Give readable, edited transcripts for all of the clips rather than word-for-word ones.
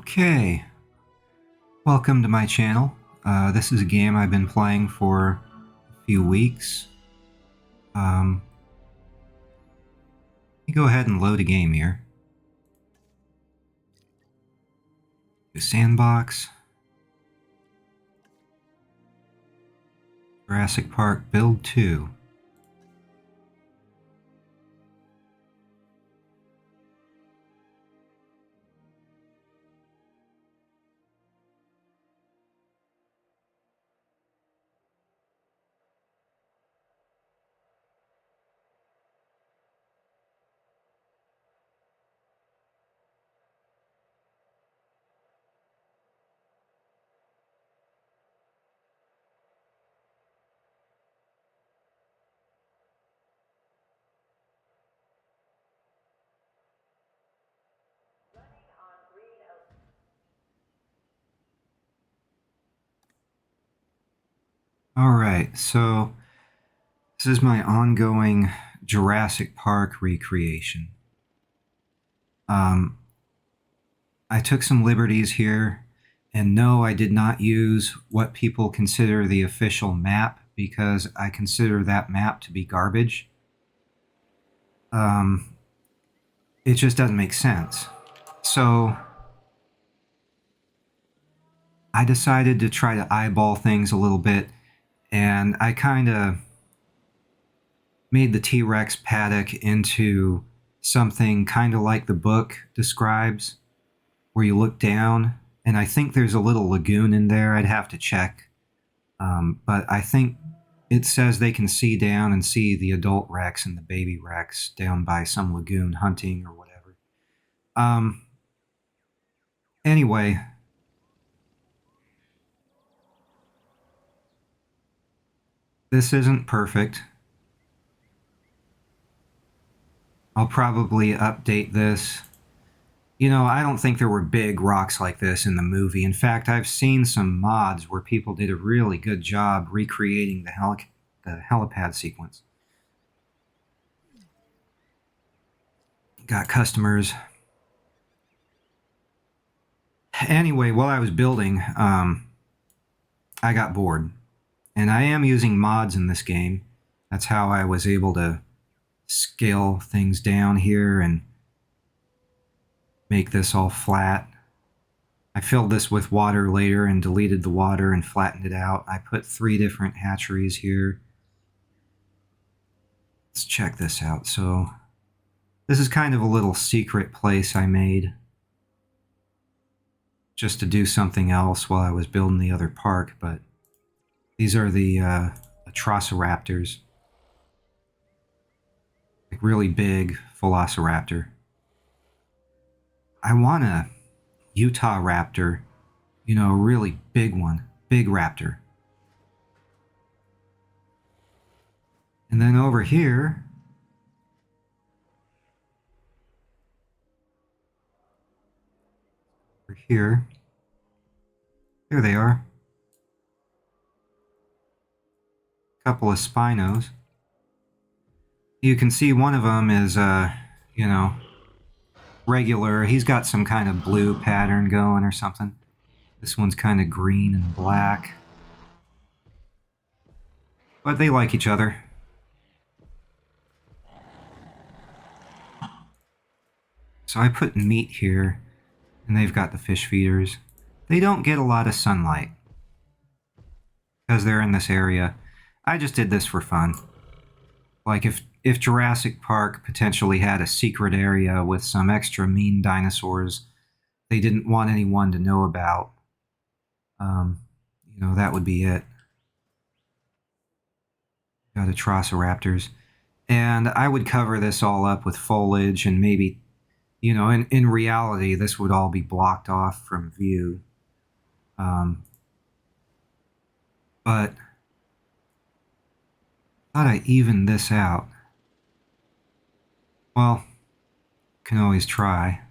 Okay, welcome to my channel. This is a game I've been playing for a few weeks. Let me go ahead and load a game here. Do sandbox. Jurassic Park Build 2. Alright, so this is my ongoing Jurassic Park recreation. I took some liberties here, and no, I did not use what people consider the official map because I consider that map to be garbage. It just doesn't make sense. So I decided to try to eyeball things a little bit, and I kind of made the T-Rex paddock into something kind of like the book describes, where you look down, and I think there's a little lagoon in there. I'd have to check. But I think it says they can see down and see the adult Rex and the baby Rex down by some lagoon hunting or whatever. Anyway, this isn't perfect. I'll probably update this. You know, I don't think there were big rocks like this in the movie. In fact, I've seen some mods where people did a really good job recreating the helipad sequence. Got customers. Anyway, while I was building, I got bored. And I am using mods in this game. That's how I was able to scale things down here and make this all flat. I filled this with water later and deleted the water and flattened it out. I put 3 different hatcheries here. Let's check this out. So this is kind of a little secret place I made just to do something else while I was building the other park, but these are the Atrociraptors. Like really big Velociraptor. I want a Utah Raptor, you know, a really big one, big raptor. And then over here, there they are. A couple of Spinos. You can see one of them is, you know, regular. He's got some kind of blue pattern going or something. This one's kind of green and black. But they like each other. So I put meat here, and they've got the fish feeders. They don't get a lot of sunlight because they're in this area. I just did this for fun. Like if Jurassic Park potentially had a secret area with some extra mean dinosaurs they didn't want anyone to know about, you know, that would be it. Got Atrociraptors. And I would cover this all up with foliage and maybe, you know, in reality, this would all be blocked off from view. But thought I evened this out. Well, can always try.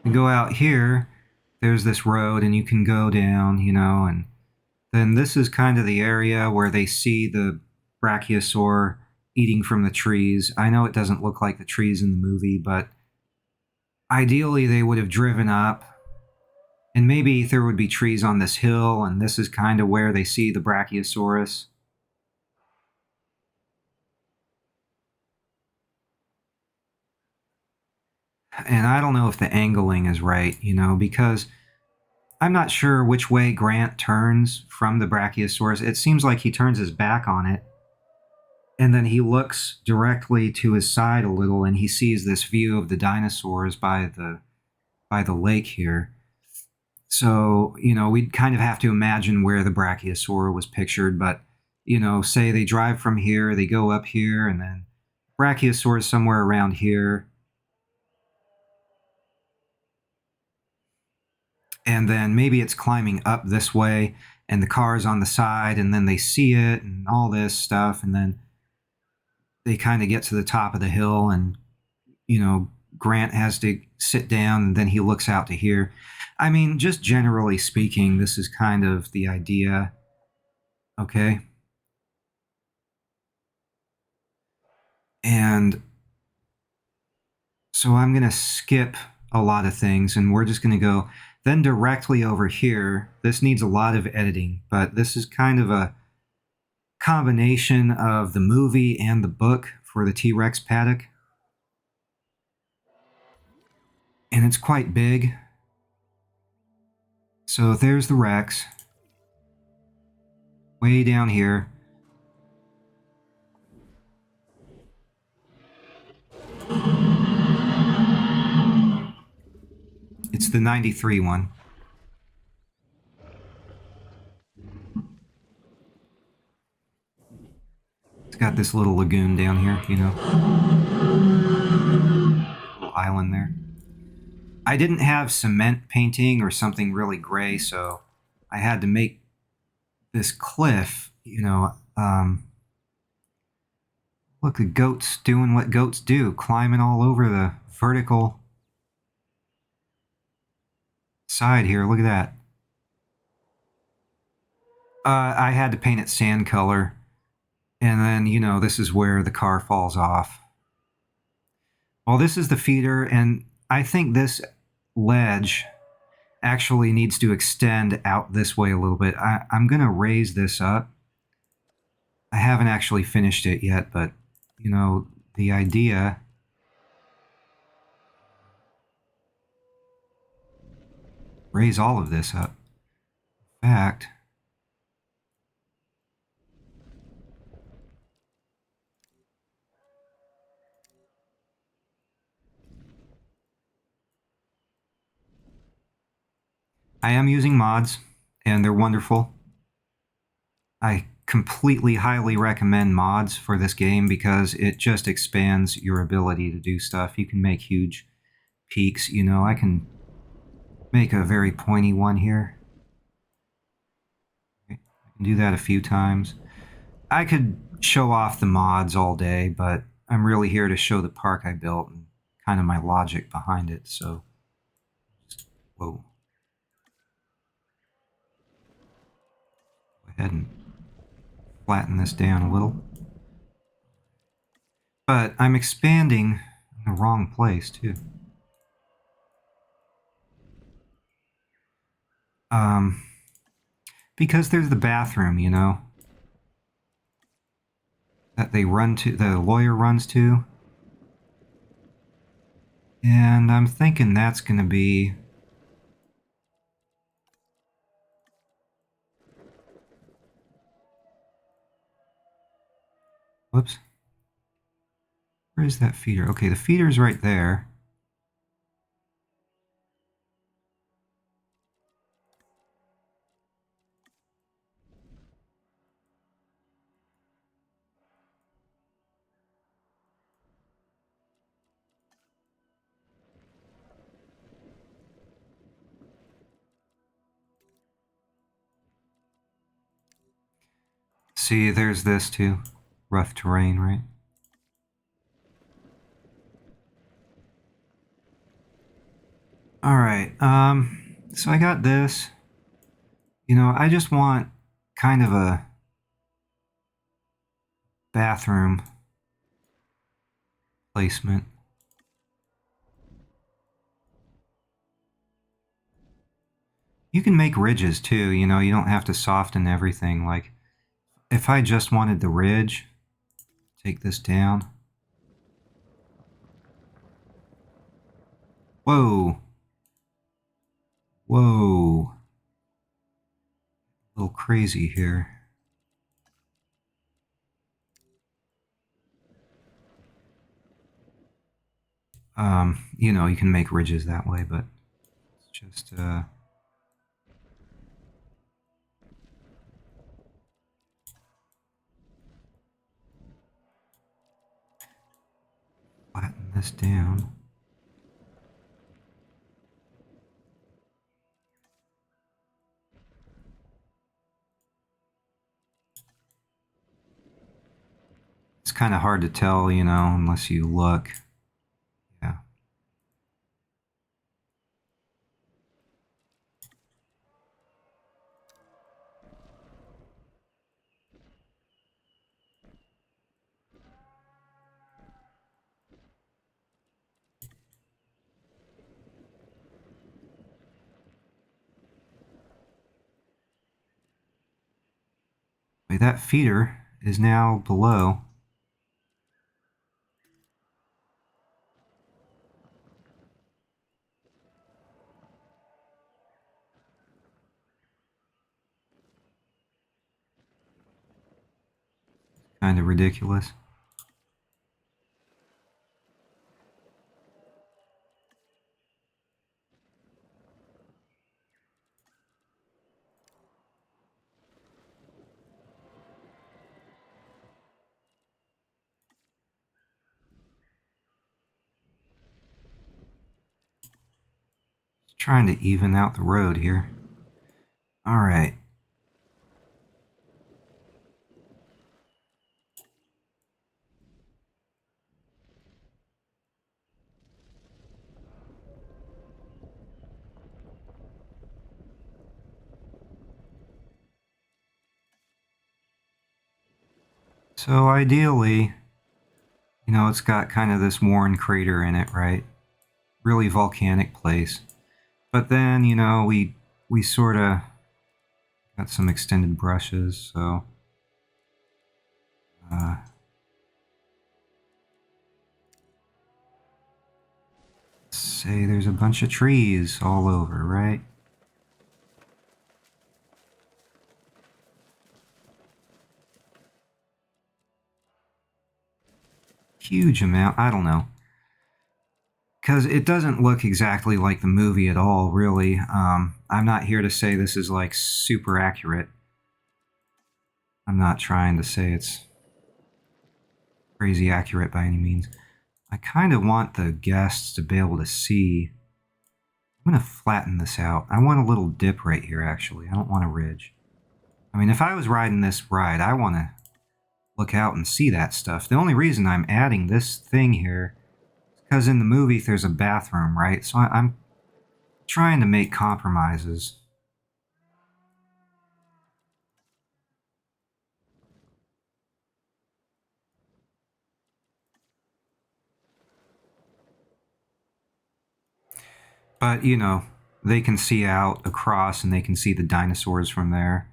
And go out here, there's this road, and you can go down, you know, and then this is kind of the area where they see the brachiosaur eating from the trees. I know it doesn't look like the trees in the movie, but ideally they would have driven up, and maybe there would be trees on this hill, and this is kind of where they see the brachiosaurus. And I don't know if the angling is right, because I'm not sure which way Grant turns from the brachiosaurus. It seems like he turns his back on it, and then he looks directly to his side a little, and he sees this view of the dinosaurs by the lake here. So, we'd kind of have to imagine where the brachiosaur was pictured, but, say they drive from here, they go up here, and then brachiosaur is somewhere around here. And then maybe it's climbing up this way, and the car's on the side, and then they see it, and all this stuff, and then they kind of get to the top of the hill, and, Grant has to sit down, and then he looks out to here. I mean, just generally speaking, this is kind of the idea. Okay. And so I'm going to skip a lot of things, and we're just going to go then directly over here. This needs a lot of editing, but this is kind of a combination of the movie and the book for the T-Rex paddock. And it's quite big. So there's the Rex. Way down here. It's the 93 one. It's got this little lagoon down here, little island there. I didn't have cement painting or something really gray, so I had to make this cliff, look, the goat's doing what goats do, climbing all over the vertical side here. Look at that. I had to paint it sand color, and then, this is where the car falls off. Well, this is the feeder, and I think this ledge actually needs to extend out this way a little bit. I'm going to raise this up. I haven't actually finished it yet, but, the idea... Raise all of this up. In fact... I am using mods, and they're wonderful. I completely highly recommend mods for this game because it just expands your ability to do stuff. You can make huge peaks. I can make a very pointy one here. I can do that a few times. I could show off the mods all day, but I'm really here to show the park I built and kind of my logic behind it. So, whoa. Go ahead and flatten this down a little. But I'm expanding in the wrong place, too. Because there's the bathroom, that they run to, the lawyer runs to. And I'm thinking that's going to be... Whoops. Where is that feeder? Okay, the feeder's right there. See, there's this too. Rough terrain, right? Alright, so I got this. I just want kind of a bathroom placement. You can make ridges too, you know, you don't have to soften everything. Like, if I just wanted the ridge, take this down. Whoa. Whoa. A little crazy here. You know, you can make ridges that way, but it's just, flatten this down. It's kind of hard to tell, you know, unless you look. Yeah. Wait, that feeder is now below. Kind of ridiculous. Trying to even out the road here. All right. So ideally, you know, it's got kind of this worn crater in it, right? Really volcanic place. But then, you know, we sort of got some extended brushes, so say there's a bunch of trees all over, right? Huge amount, I don't know. Because it doesn't look exactly like the movie at all, really. I'm not here to say this is like super accurate. I'm not trying to say it's crazy accurate by any means. I kind of want the guests to be able to see. I'm going to flatten this out. I want a little dip right here, actually. I don't want a ridge. I mean, if I was riding this ride, I want to look out and see that stuff. The only reason I'm adding this thing here is because in the movie there's a bathroom, right? So I'm trying to make compromises. But, you know, they can see out across and they can see the dinosaurs from there.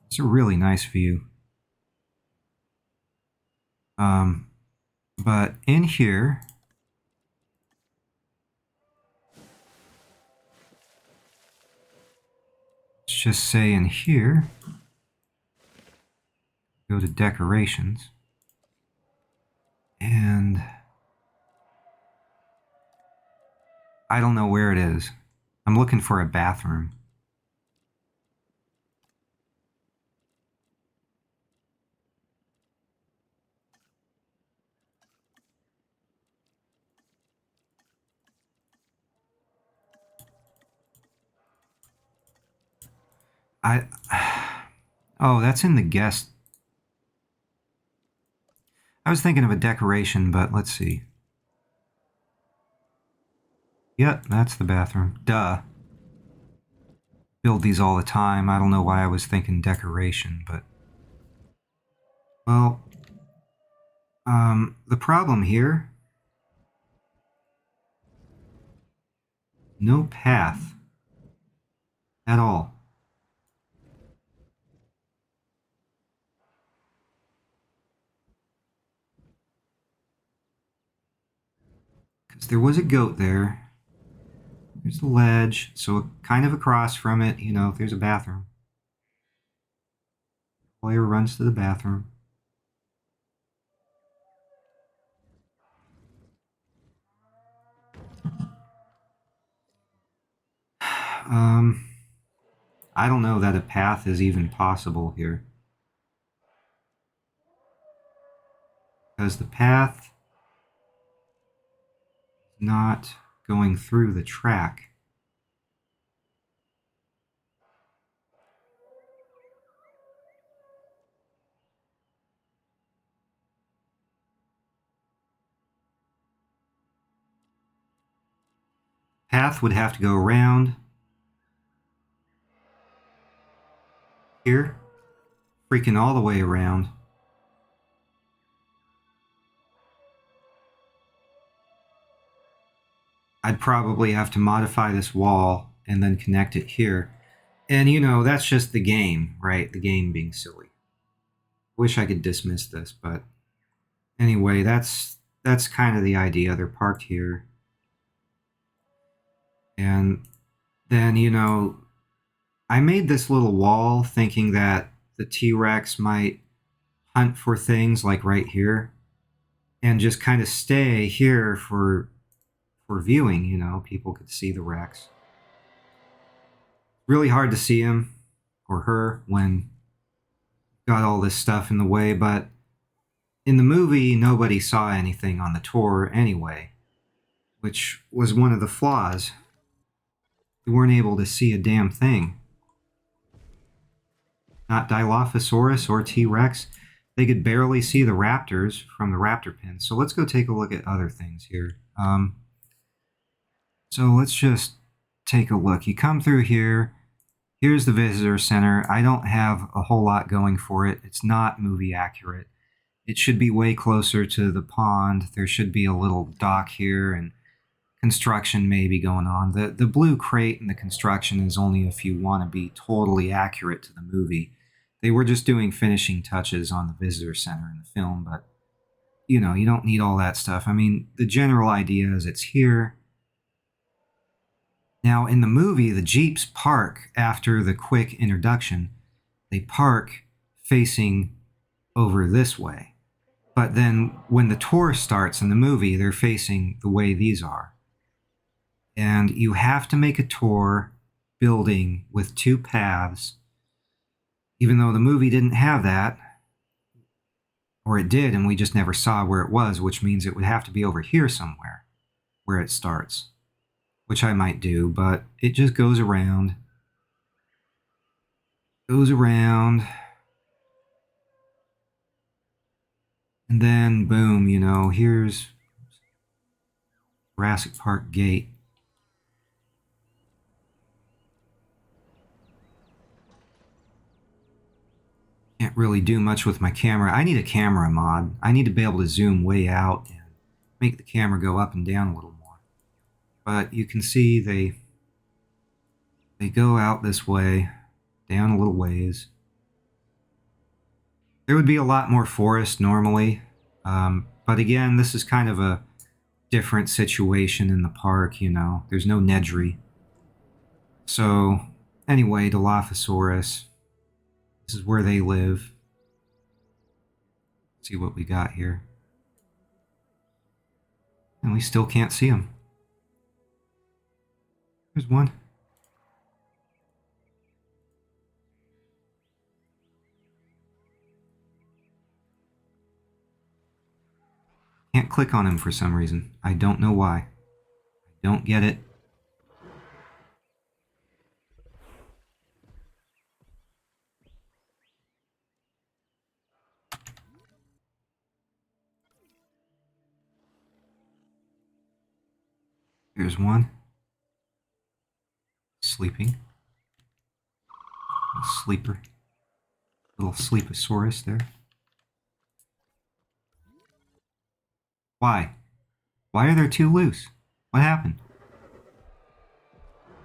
It's a really nice view. But in here, let's just say in here, go to decorations, and I don't know where it is. I'm looking for a bathroom. I oh, that's in the guest. I was thinking of a decoration, but let's see. Yep, that's the bathroom. Duh. build these all the time. I don't know why I was thinking decoration, but... Well, the problem here... No path. At all. Because there was a goat there. There's the ledge, so kind of across from it, you know, there's a bathroom. Player runs to the bathroom. Um, I don't know that a path is even possible here. Because the path is not going through the track. Path would have to go around here, freaking all the way around. I'd probably have to modify this wall and then connect it here. And you know, that's just the game, right? The game being silly. Wish I could dismiss this, but anyway, that's kind of the idea. They're parked here. And then, you know, I made this little wall thinking that the T-Rex might hunt for things like right here and just kind of stay here for viewing, you know, people could see the Rex. Really hard to see him or her when got all this stuff in the way, but in the movie nobody saw anything on the tour anyway, which was one of the flaws. We weren't able to see a damn thing. Not Dilophosaurus or T-Rex. They could barely see the raptors from the raptor pin. So let's go take a look at other things here. So let's just take a look. You come through here. Here's the visitor center. I don't have a whole lot going for it. It's not movie accurate. It should be way closer to the pond. There should be a little dock here and construction maybe going on. The blue crate and the construction is only if you want to be totally accurate to the movie. They were just doing finishing touches on the visitor center in the film, but you know, you don't need all that stuff. I mean, the general idea is it's here. Now, in the movie, the Jeeps park after the quick introduction. They park facing over this way. But then when the tour starts in the movie, they're facing the way these are. And you have to make a tour building with two paths, even though the movie didn't have that, or it did, and we just never saw where it was, which means it would have to be over here somewhere where it starts, which I might do, but it just goes around, and then boom, you know, here's Jurassic Park gate. Can't really do much with my camera. I need a camera mod. I need to be able to zoom way out and make the camera go up and down a little more. But you can see they go out this way, down a little ways. There would be a lot more forest normally. But again, this is kind of a different situation in the park, you know. There's no Nedry. So, anyway, Dilophosaurus. This is where they live. Let's see what we got here. And we still can't see them. There's one. Can't click on him for some reason. I don't know why. I don't get it. Here's one. Sleeping. Sleeper. Little sleeposaurus there. Why? Why are there two loose? What happened?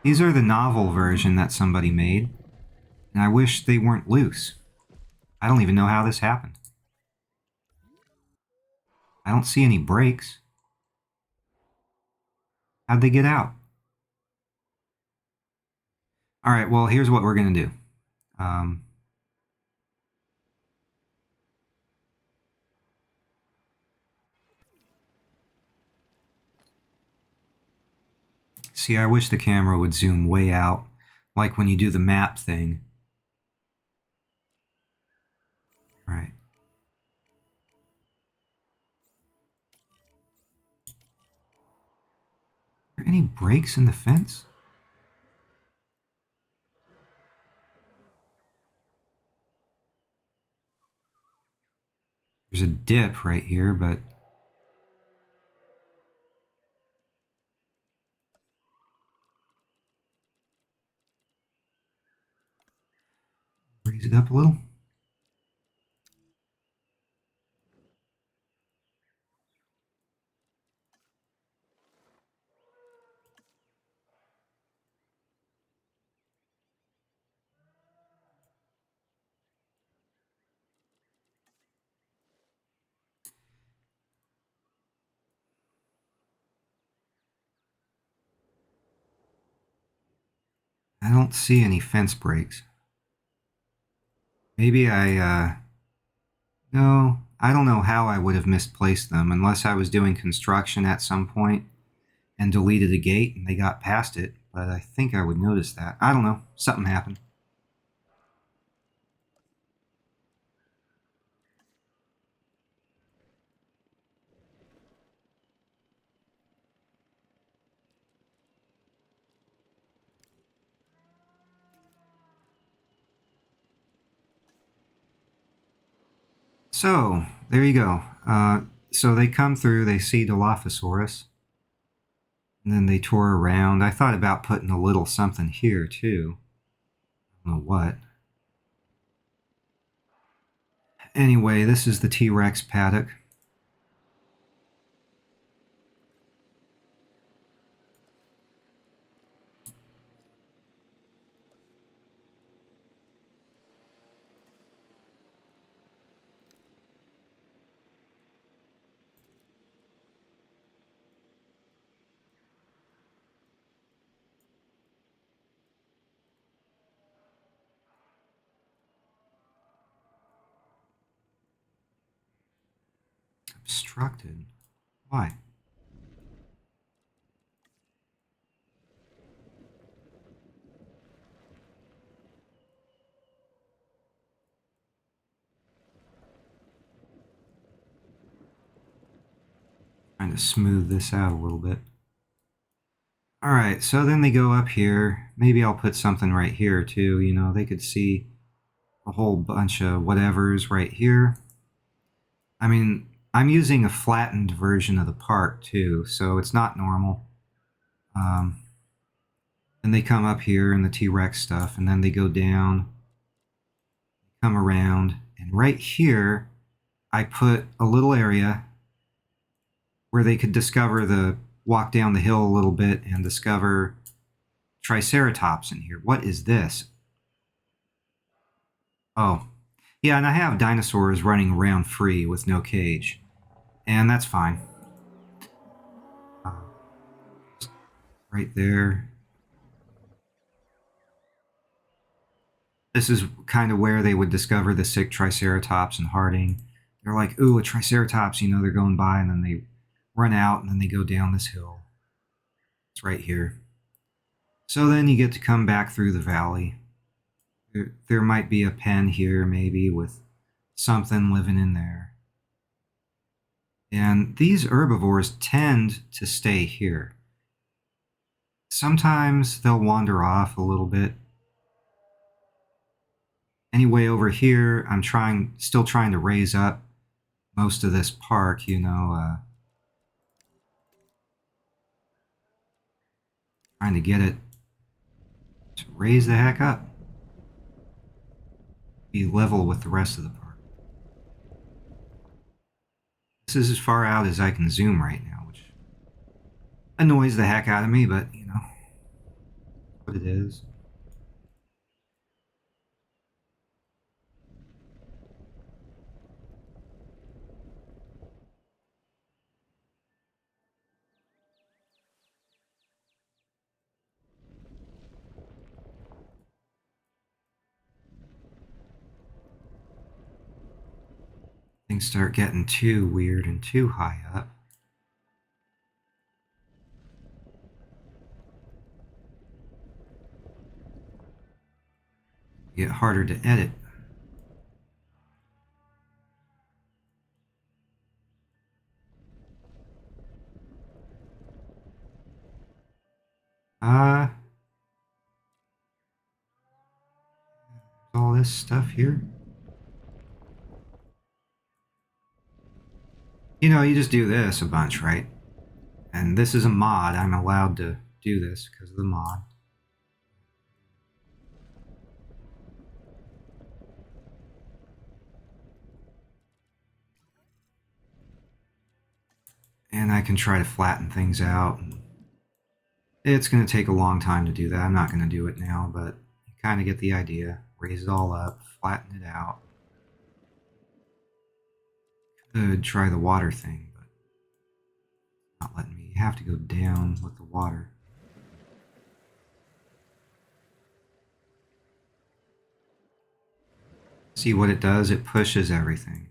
These are the novel version that somebody made, and I wish they weren't loose. I don't even know how this happened. I don't see any breaks. How'd they get out? All right, well, here's what we're going to do. See, I wish the camera would zoom way out, like when you do the map thing. All right. Are there any breaks in the fence? There's a dip right here, but raise it up a little. I don't see any fence breaks. Maybe no, I don't know how I would have misplaced them unless I was doing construction at some point and deleted a gate and they got past it, but I think I would notice that. I don't know. Something happened. So, there you go. So they come through, they see Dilophosaurus, and then they tour around. I thought about putting a little something here, too. I don't know what. Anyway, this is the T-Rex paddock. Obstructed. Why? Trying to smooth this out a little bit. All right, so then they go up here. Maybe I'll put something right here too. You know, they could see a whole bunch of whatevers right here. I mean, I'm using a flattened version of the park too, so it's not normal. Then they come up here in the T-Rex stuff, and then they go down, come around, and right here, I put a little area where they could discover walk down the hill a little bit and discover Triceratops in here. What is this? Oh, yeah, and I have dinosaurs running around free with no cage, and that's fine. Uh, right there. This is kind of where they would discover the sick Triceratops and Harding. They're like, ooh, a Triceratops, you know, they're going by, and then they run out, and then they go down this hill. It's right here. So then you get to come back through the valley. There might be a pen here, maybe, with something living in there. And these herbivores tend to stay here. Sometimes they'll wander off a little bit. Anyway, over here, I'm still trying to raise up most of this park, you know, trying to get it to raise the heck up. be level with the rest of the park. This is as far out as I can zoom right now, which annoys the heck out of me, but you know what it is. Things start getting too weird and too high up. Get harder to edit. All this stuff here. You know, you just do this a bunch, right? And this is a mod. I'm allowed to do this because of the mod. And I can try to flatten things out. It's going to take a long time to do that. I'm not going to do it now, but you kind of get the idea. Raise it all up, flatten it out. Could try the water thing, but not letting me. You have to go down with the water. See what it does? It pushes everything.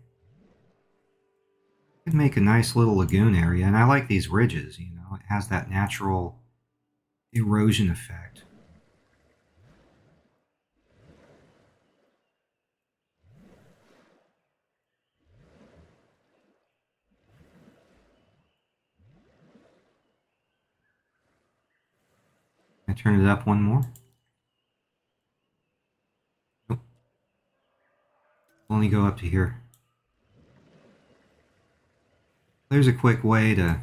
It can make a nice little lagoon area, and I like these ridges, you know. It has that natural erosion effect. I turn it up one more. Nope. Only go up to here. There's a quick way to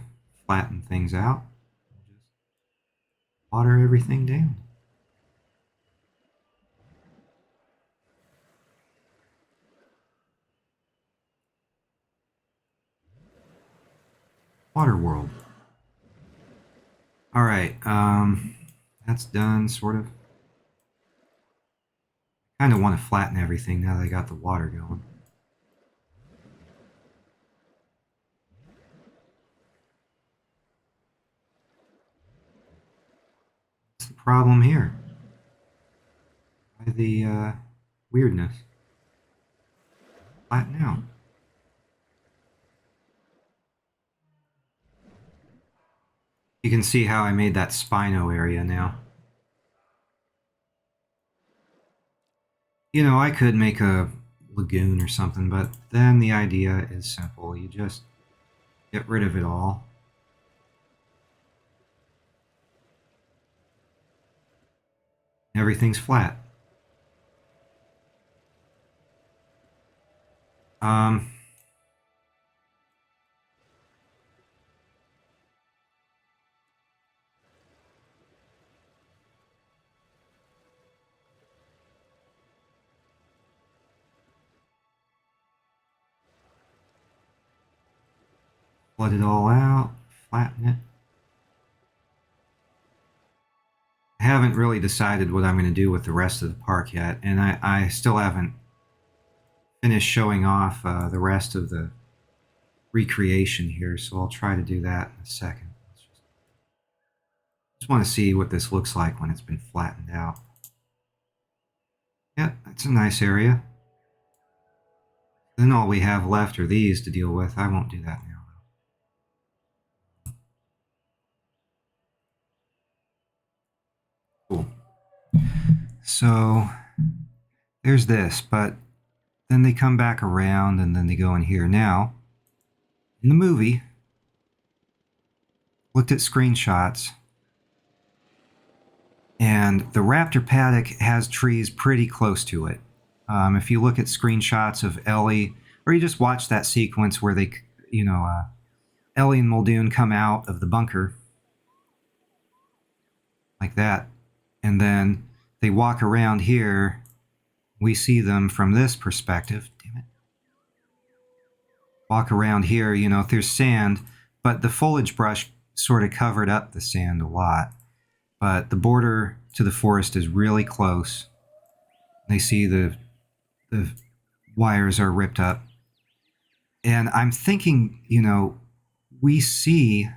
flatten things out. Just water everything down. Water world. All right, that's done, sort of. Kind of want to flatten everything now that I got the water going. What's the problem here? Why the weirdness? Flatten out. You can see how I made that Spino area now. You know, I could make a lagoon or something, but then the idea is simple. You just get rid of it all. Everything's flat. Um, Flood it all out, flatten it. I haven't really decided what I'm going to do with the rest of the park yet, and I still haven't finished showing off the rest of the recreation here, so I'll try to do that in a second. Just want to see what this looks like when it's been flattened out. Yeah, that's a nice area. Then all we have left are these to deal with. I won't do that now, though. Cool. So there's this, but then they come back around and then they go in here. Now, in the movie, looked at screenshots, and the raptor paddock has trees pretty close to it. If you look at screenshots of Ellie, or you just watch that sequence where they, you know, Ellie and Muldoon come out of the bunker like that, and then they walk around here we see them from this perspective. Damn it. Walk around here, there's sand, but the foliage brush sort of covered up the sand a lot. But the border to the forest is really close. They see the wires are ripped up. And I'm thinking, we see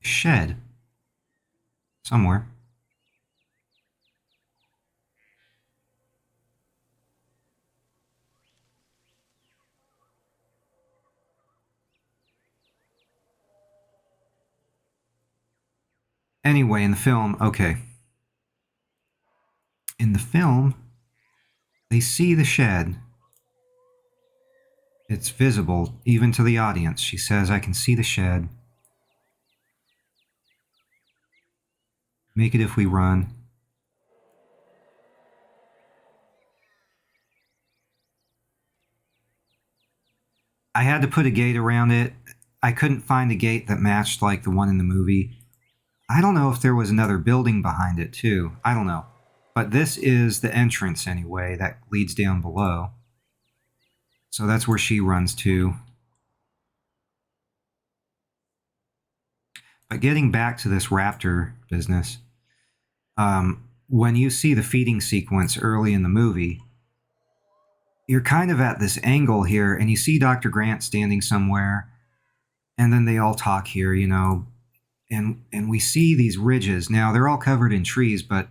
a shed somewhere. Anyway, in the film, okay. In the film, they see the shed. It's visible even to the audience. She says, I can see the shed. Make it if we run. I had to put a gate around it. I couldn't find a gate that matched like the one in the movie. I don't know if there was another building behind it too. I don't know. But this is the entrance anyway that leads down below. So that's where she runs to. But getting back to this raptor business, when you see the feeding sequence early in the movie, you're kind of at this angle here, and you see Dr. Grant standing somewhere, and then they all talk here, and we see these ridges. Now, they're all covered in trees, but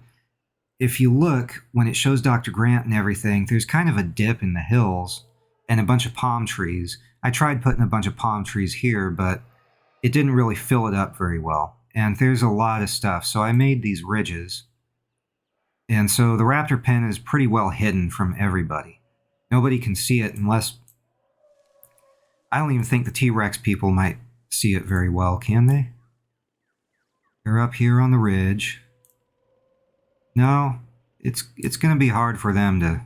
if you look, when it shows Dr. Grant and everything, there's kind of a dip in the hills and a bunch of palm trees. I tried putting a bunch of palm trees here, but it didn't really fill it up very well. And there's a lot of stuff, so I made these ridges. And so the raptor pen is pretty well hidden from everybody. Nobody can see it unless... I don't even think the T-Rex people might see it very well, can they? They're up here on the ridge. No, it's going to be hard for them to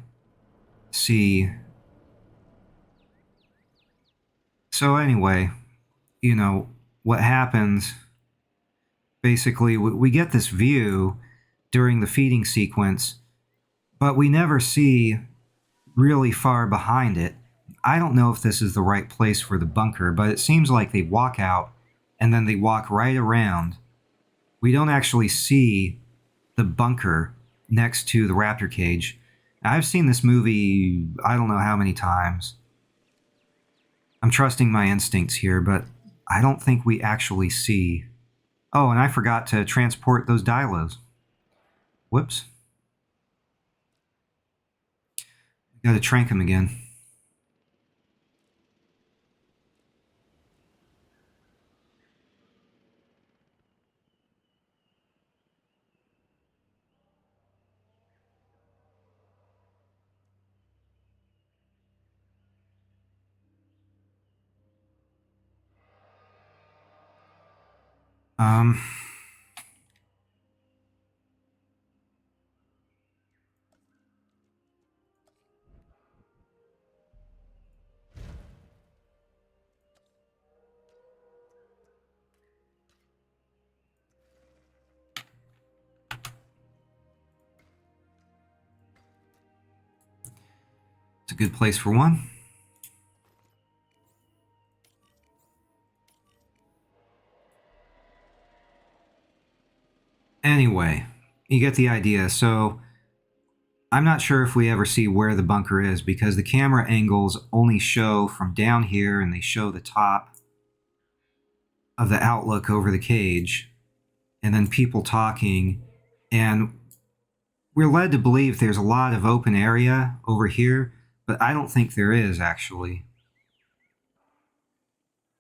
see. So anyway, what happens, basically, we get this view during the feeding sequence, but we never see really far behind it. I don't know if this is the right place for the bunker, but it seems like they walk out and then they walk right around. We don't actually see the bunker next to the raptor cage. I've seen this movie I don't know how many times. I'm trusting my instincts here, but I don't think we actually see... Oh, and I forgot to transport those dilos. Whoops. Gotta trank them again. Um... It's a good place for one. Anyway, you get the idea. So I'm not sure if we ever see where the bunker is because the camera angles only show from down here and they show the top of the outlook over the cage and then people talking, and we're led to believe there's a lot of open area over here, but I don't think there is actually.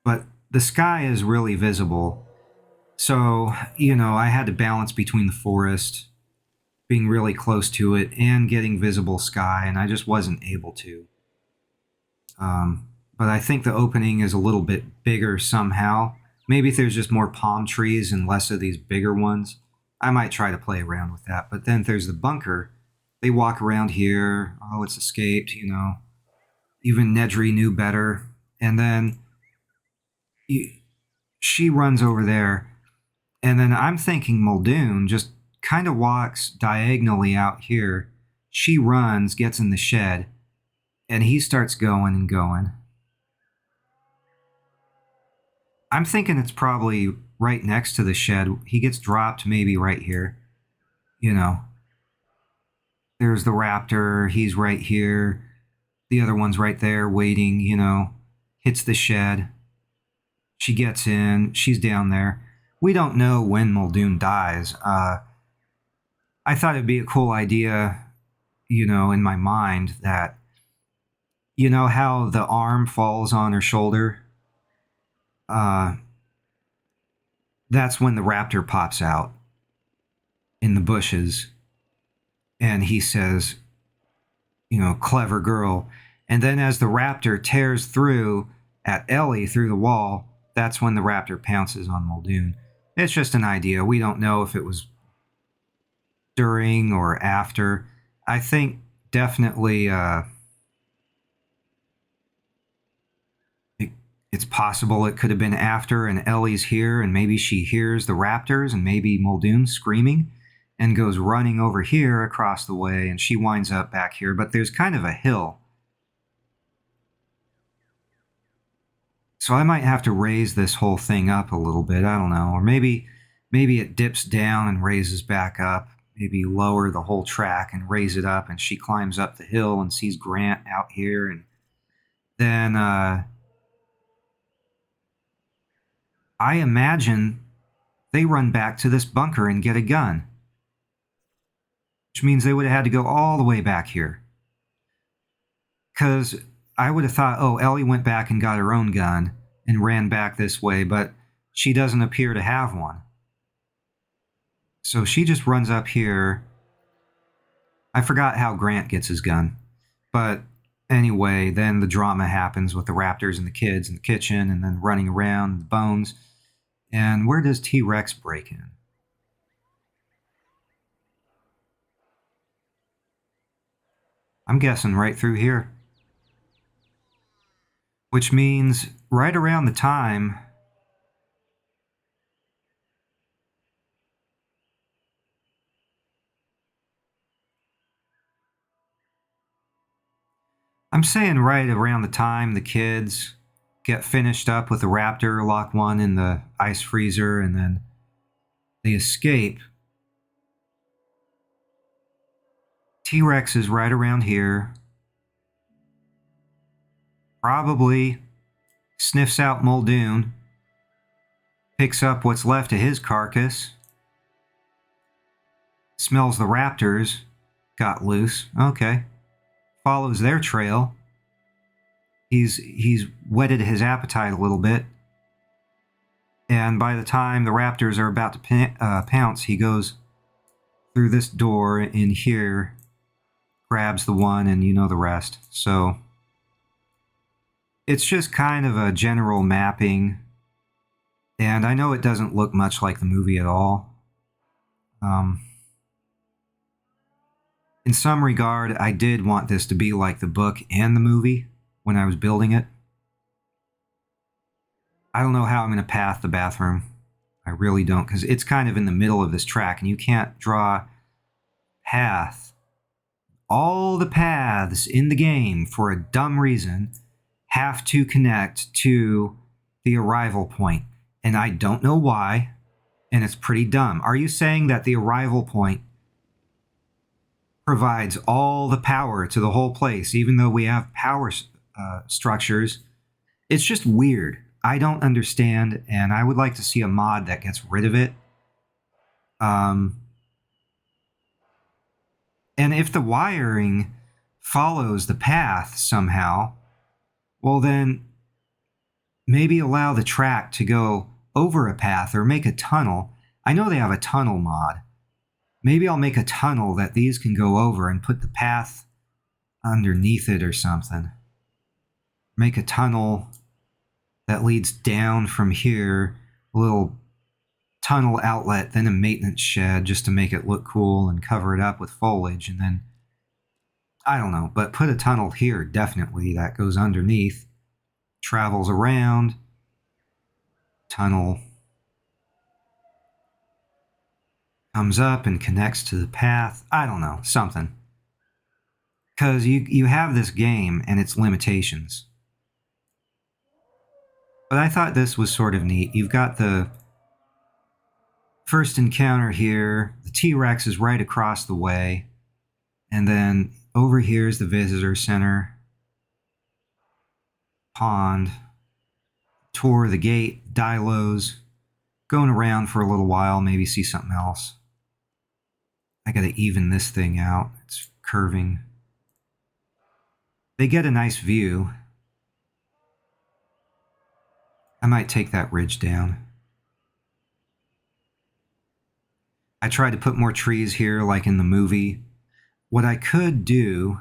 But the sky is really visible. So, I had to balance between the forest, being really close to it, and getting visible sky, and I just wasn't able to. But I think the opening is a little bit bigger somehow. Maybe if there's just more palm trees and less of these bigger ones, I might try to play around with that. But then there's the bunker. They walk around here. Oh, it's escaped, Even Nedry knew better. And then she runs over there. And then I'm thinking Muldoon just kind of walks diagonally out here. She runs, gets in the shed, and he starts going and going. I'm thinking it's probably right next to the shed. He gets dropped maybe right here. You know, there's the raptor. He's right here. The other one's right there waiting, hits the shed. She gets in. She's down there. We don't know when Muldoon dies. I thought it'd be a cool idea, in my mind that, how the arm falls on her shoulder? Uh, that's when the raptor pops out in the bushes. And he says, clever girl. And then as the raptor tears through at Ellie through the wall, that's when the raptor pounces on Muldoon. It's just an idea. We don't know if it was during or after. I think definitely it's possible it could have been after, and Ellie's here, and maybe she hears the raptors, and maybe Muldoon screaming and goes running over here across the way, and she winds up back here. But there's kind of a hill. So I might have to raise this whole thing up a little bit. I don't know. Or maybe it dips down and raises back up. Maybe lower the whole track and raise it up, and she climbs up the hill and sees Grant out here. And then I imagine they run back to this bunker and get a gun, which means they would have had to go all the way back here. Because I would have thought, oh, Ellie went back and got her own gun and ran back this way, but she doesn't appear to have one. So she just runs up here. I forgot how Grant gets his gun. But anyway, then the drama happens with the raptors and the kids in the kitchen, and then running around, the bones. And where does T-Rex break in? I'm guessing right through here. Which means right around the time I'm saying right around the time the kids get finished up with the raptor, lock one in the ice freezer, and then they escape. T-Rex is right around here. Probably sniffs out Muldoon, picks up what's left of his carcass, smells the raptors got loose. Okay. Follows their trail. He's whetted his appetite a little bit. And by the time the raptors are about to pounce, he goes through this door in here, grabs the one, and you know the rest. So it's just kind of a general mapping. And I know it doesn't look much like the movie at all. In some regard, I did want this to be like the book and the movie when I was building it. I don't know how I'm going to path the bathroom. I really don't, because it's kind of in the middle of this track, and you can't draw path. All the paths in the game, for a dumb reason, have to connect to the arrival point. And I don't know why, and it's pretty dumb. Are you saying that the arrival point provides all the power to the whole place, even though we have power structures? It's just weird. I don't understand, and I would like to see a mod that gets rid of it. And if the wiring follows the path somehow, well then maybe allow the track to go over a path or make a tunnel. I know they have a tunnel mod. Maybe I'll make a tunnel that these can go over and put the path underneath it or something. Make a tunnel that leads down from here, a little tunnel outlet, then a maintenance shed just to make it look cool and cover it up with foliage. And then, I don't know, but put a tunnel here, definitely, that goes underneath, travels around, tunnel, Comes up and connects to the path. I don't know, something. Because you have this game and its limitations. But I thought this was sort of neat. You've got the first encounter here. The T-Rex is right across the way. And then over here is the visitor center. Pond. Tour of the gate. Dilos. Going around for a little while. Maybe see something else. I gotta even this thing out. It's curving. They get a nice view. I might take that ridge down. I tried to put more trees here like in the movie. What I could do...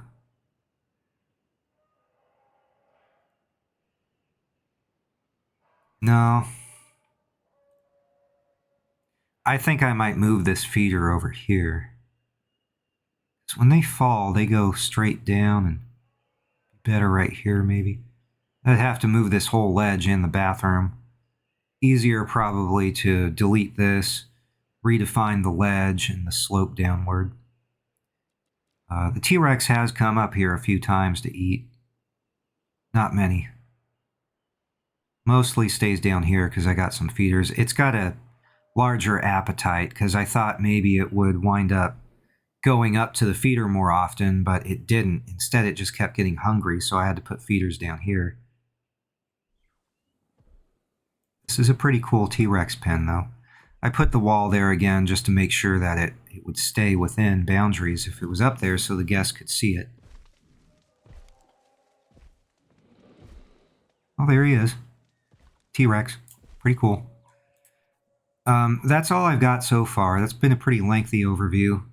No. I think I might move this feeder over here. So when they fall, they go straight down and better right here maybe. I'd have to move this whole ledge in the bathroom. Easier probably to delete this, redefine the ledge and the slope downward. The T-Rex has come up here a few times to eat. Not many. Mostly stays down here because I got some feeders. It's got a larger appetite because I thought maybe it would wind up going up to the feeder more often, but it didn't. Instead, it just kept getting hungry, so I had to put feeders down here. This is a pretty cool T-Rex pen, though. I put the wall there again just to make sure that it would stay within boundaries if it was up there so the guests could see it. Oh, there he is. T-Rex. Pretty cool. That's all I've got so far. That's been a pretty lengthy overview.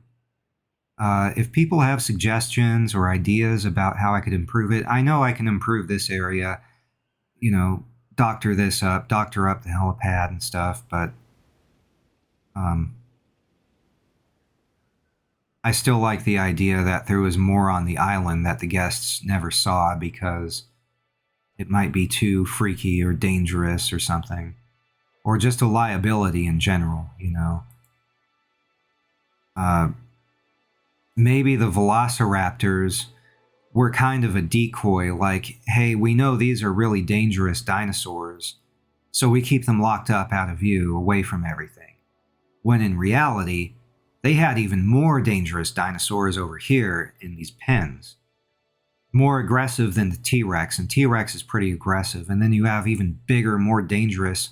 If people have suggestions or ideas about how I could improve it, I know I can improve this area, you know, doctor this up, doctor up the helipad and stuff, but I still like the idea that there was more on the island that the guests never saw because it might be too freaky or dangerous or something, or just a liability in general, you know. Maybe the velociraptors were kind of a decoy, like, hey, we know these are really dangerous dinosaurs, so we keep them locked up out of view, away from everything. When in reality, they had even more dangerous dinosaurs over here in these pens. More aggressive than the T-Rex, and T-Rex is pretty aggressive, and then you have even bigger, more dangerous,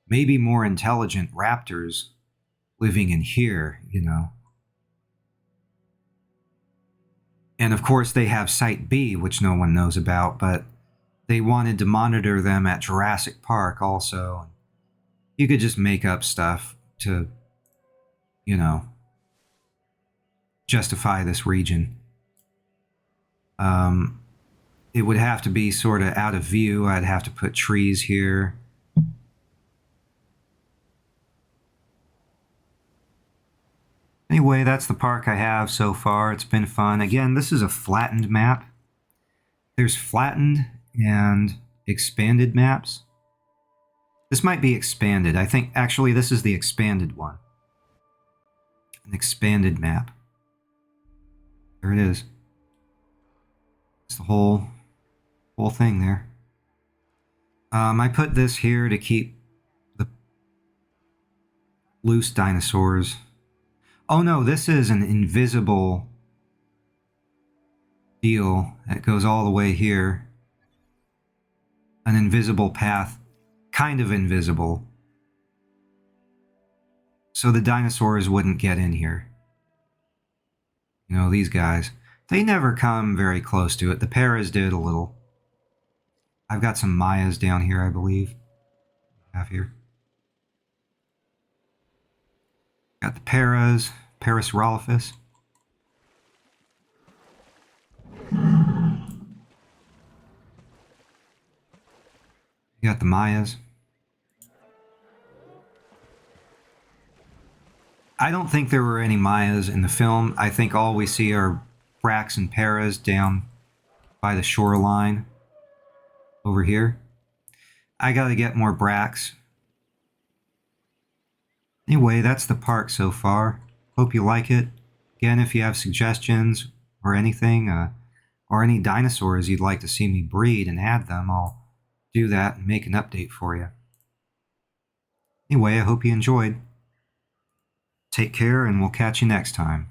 maybe more intelligent raptors living in here, you know. And of course they have Site B, which no one knows about, but they wanted to monitor them at Jurassic Park also. You could just make up stuff to, you know, justify this region. It would have to be sort of out of view. I'd have to put trees here. Anyway, that's the park I have so far. It's been fun. Again, this is a flattened map. There's flattened and expanded maps. This might be expanded. I think, actually, this is the expanded one. An expanded map. There it is. It's the whole thing there. I put this here to keep the loose dinosaurs. Oh no, this is an invisible deal that goes all the way here. An invisible path. Kind of invisible. So the dinosaurs wouldn't get in here. You know, these guys. They never come very close to it. The Paras did a little. I've got some Mayas down here, I believe. Have here. Got the Paras. Parasaurolophus. You got the Mayas. I don't think there were any Mayas in the film. I think all we see are Brax and Paras down by the shoreline over here. I gotta get more Brax. Anyway, that's the park so far. Hope you like it. Again, if you have suggestions or anything, or any dinosaurs you'd like to see me breed and add them, I'll do that and make an update for you. Anyway, I hope you enjoyed. Take care, and we'll catch you next time.